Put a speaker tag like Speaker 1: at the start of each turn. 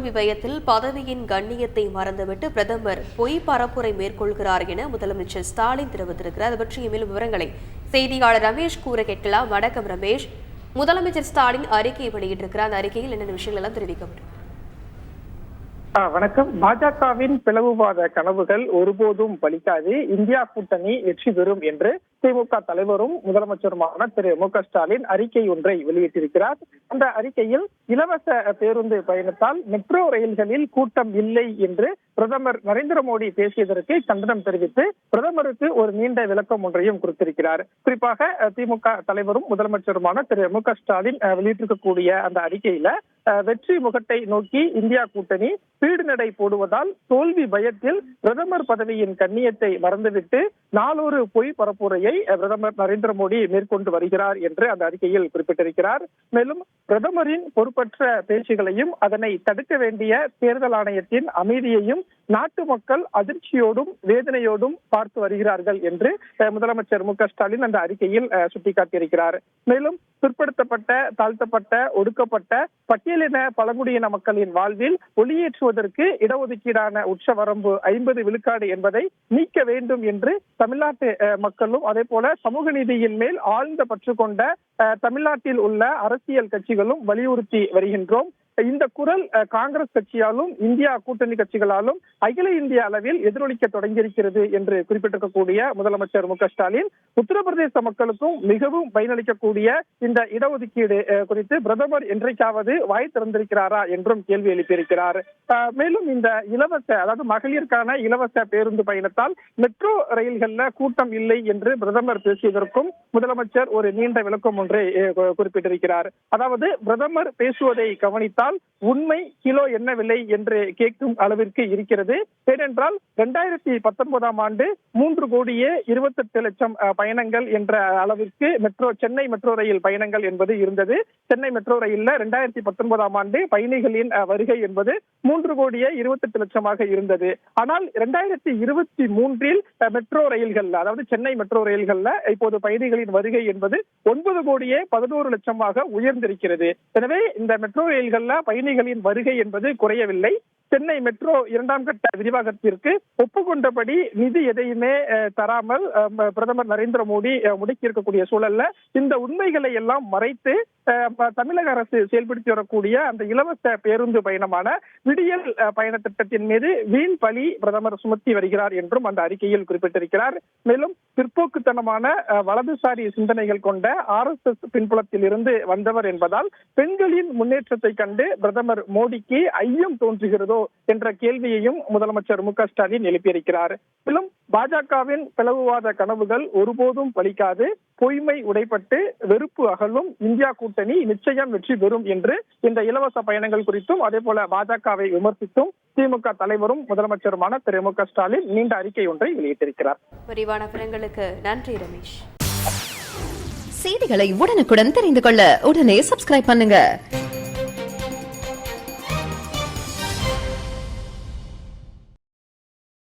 Speaker 1: தோல்வி பயத்தில் பதவியின் கண்ணியத்தை மறந்துவிட்டு பிரதமர் பொய் பரப்புரை மேற்கொள்கிறார் என முதலமைச்சர் ஸ்டாலின் தெரிவித்திருக்கிறார். அது பற்றிய மேலும் விவரங்களை செய்தியாளர் ரமேஷ் கூற கேட்கலாம். வணக்கம் ரமேஷ். முதலமைச்சர் ஸ்டாலின் அறிக்கையை வெளியிட்டிருக்கிறார். அந்த அறிக்கையில் என்னென்ன விஷயங்கள் எல்லாம் தெரிவிக்கப்படும்?
Speaker 2: வணக்கம். பாஜகவின் பிளவுவாத கனவுகள் ஒருபோதும் பலிக்காது, இந்தியா கூட்டணி வெற்றி பெறும் என்று திமுக தலைவரும் முதலமைச்சருமான திரு மு.க. ஸ்டாலின் அறிக்கை ஒன்றை வெளியிட்டிருக்கிறார். அந்த அறிக்கையில் இலவச பேருந்து பயணத்தால் மெட்ரோ ரயில்களில் கூட்டம் இல்லை என்று பிரதமர் நரேந்திர மோடி பேசியதற்கு கண்டனம் தெரிவித்து பிரதமருக்கு ஒரு நீண்ட விளக்கம் ஒன்றையும் கொடுத்திருக்கிறார். குறிப்பாக திமுக தலைவரும் முதலமைச்சருமான திரு மு.க. ஸ்டாலின் வெளியிட்டிருக்கக்கூடிய அந்த அறிக்கையில வெற்றி முகட்டை நோக்கி இந்தியா கூட்டணி பீடு நடை போடுவதால் தோல்வி பயத்தில் பிரதமர் பதவியின் கண்ணியத்தை மறந்துவிட்டு நாளொரு பொய் பரப்புரையை பிரதமர் நரேந்திர மோடி மேற்கொண்டு வருகிறார் என்று அந்த அறிக்கையில் குறிப்பிட்டிருக்கிறார். மேலும் பிரதமரின் பொறுப்பற்ற பேச்சுகளையும் அதனை தடுக்க வேண்டிய தேர்தல் ஆணையத்தின் அமைதியையும் நாட்டு மக்கள் அதிர்ச்சியோடும் வேதனையோடும் பார்த்து வருகிறார்கள் என்று முதலமைச்சர் மு.க. ஸ்டாலின் அந்த அறிக்கையில் சுட்டிக்காட்டியிருக்கிறார். மேலும் பிற்படுத்தப்பட்ட, தாழ்த்தப்பட்ட, ஒடுக்கப்பட்ட பட்டியலின பழங்குடியின மக்களின் வாழ்வில் ஒளியேற்றுவதற்கு இடஒதுக்கீடான உச்சவரம்பு 50 விழுக்காடு என்பதை நீக்க வேண்டும் என்று தமிழ்நாட்டு மக்களும் அதே போல சமூக நீதியின் மேல் ஆழ்ந்த பற்று கொண்ட தமிழ்நாட்டில் உள்ள அரசியல் கட்சிகளும் வலியுறுத்தி வருகின்றோம். இந்த குரல் காங்கிரஸ் கட்சியாலும் இந்தியா கூட்டணி கட்சிகளாலும் அகில இந்திய அளவில் எதிரொலிக்க தொடங்கியிருக்கிறது என்று குறிப்பிட்டிருக்கக்கூடிய முதலமைச்சர் மு.க. ஸ்டாலின் உத்தரப்பிரதேச மக்களுக்கும் மிகவும் பயனளிக்கக்கூடிய இந்த இடஒதுக்கீடு குறித்து பிரதமர் என்றைக்காவது வாய் திறந்திருக்கிறாரா என்றும் கேள்வி எழுப்பியிருக்கிறார். மேலும் இந்த இலவச, அதாவது மகளிருக்கான இலவச பேருந்து பயணத்தால் மெட்ரோ ரயில்கள்ல கூட்டம் இல்லை என்று பிரதமர் பேசியதற்கும் முதலமைச்சர் ஒரு நீண்ட விளக்கம் ஒன்றை குறிப்பிட்டிருக்கிறார். அதாவது பிரதமர் பேசுவதை கவனித்தால் உண்மை கிலோ என்ன விலை என்று கேட்கும் அளவிற்கு இருக்கிறது. ஏனென்றால் 2019 ஆண்டு 3,28,00,000 பயணங்கள் என்ற அளவிற்கு சென்னை மெட்ரோ ரயில் பயணங்கள் என்பது இருந்தது. சென்னை மெட்ரோ ரயில்ல 2019 ஆண்டு பயணிகளின் வருகை என்பது 3,28,00,000 இருந்தது. ஆனால் 2023 மெட்ரோ ரயில்கள், அதாவது சென்னை மெட்ரோ ரயில்கள்ல இப்போது பயணிகளின் வருகை என்பது 9,11,00,000 உயர்ந்திருக்கிறது. எனவே இந்த மெட்ரோ ரயில்கள்ல பயணிகளின் வருகை என்பது குறையவில்லை. சென்னை மெட்ரோ 2ஆம் கட்ட விரிவாக்கத்திற்கு ஒப்புக்கொண்டபடி நிதி எதையுமே தராமல் பிரதமர் நரேந்திர மோடி முடக்கி இருக்கக்கூடிய சூழல்ல இந்த உண்மைகளை எல்லாம் மறைத்து தமிழக அரசு செயல்படுத்தி வரக்கூடிய அந்த இலவச பேருந்து பயணமான விடியல் பயண திட்டத்தின் மீது வீண் பழி பிரதமர் சுமத்தி வருகிறார் என்றும் அந்த அறிக்கையில் குறிப்பிட்டிருக்கிறார். மேலும் பிற்போக்குத்தனமான வலதுசாரி சிந்தனைகள் கொண்ட RSS பின்புலத்தில் இருந்து வந்தவர் என்பதால் பெண்களின் முன்னேற்றத்தை கண்டு பிரதமர் மோடிக்கு ஐயம் தோன்றுகிறதோ என்ற கேள்வியையும் முதலமைச்சர் மு.க. ஸ்டாலின் எழுப்பியிருக்கிறார். மேலும் பாஜகவின் பிளவுவாத கனவுகள் ஒருபோதும் பலிக்காது, பொய்மை உடைப்பட்டு வெறுப்பு அகலும், இந்தியா கூட்டணி நிச்சயம் வெற்றி பெறும் என்று இந்த இலவச பயணங்கள் குறித்தும் அதே போல பாஜகவை விமர்சித்தும் திமுக தலைவரும் முதலமைச்சருமான திரு மு.க. ஸ்டாலின் நீண்ட அறிக்கை ஒன்றை வெளியிட்டிருக்கிறார்.
Speaker 1: விரிவான விவரங்களுக்கு நன்றி ரமேஷ்.
Speaker 3: செய்திகளை உடனுக்குடன் தெரிந்து கொள்ள உடனே சப்ஸ்கிரைப் பண்ணுங்க.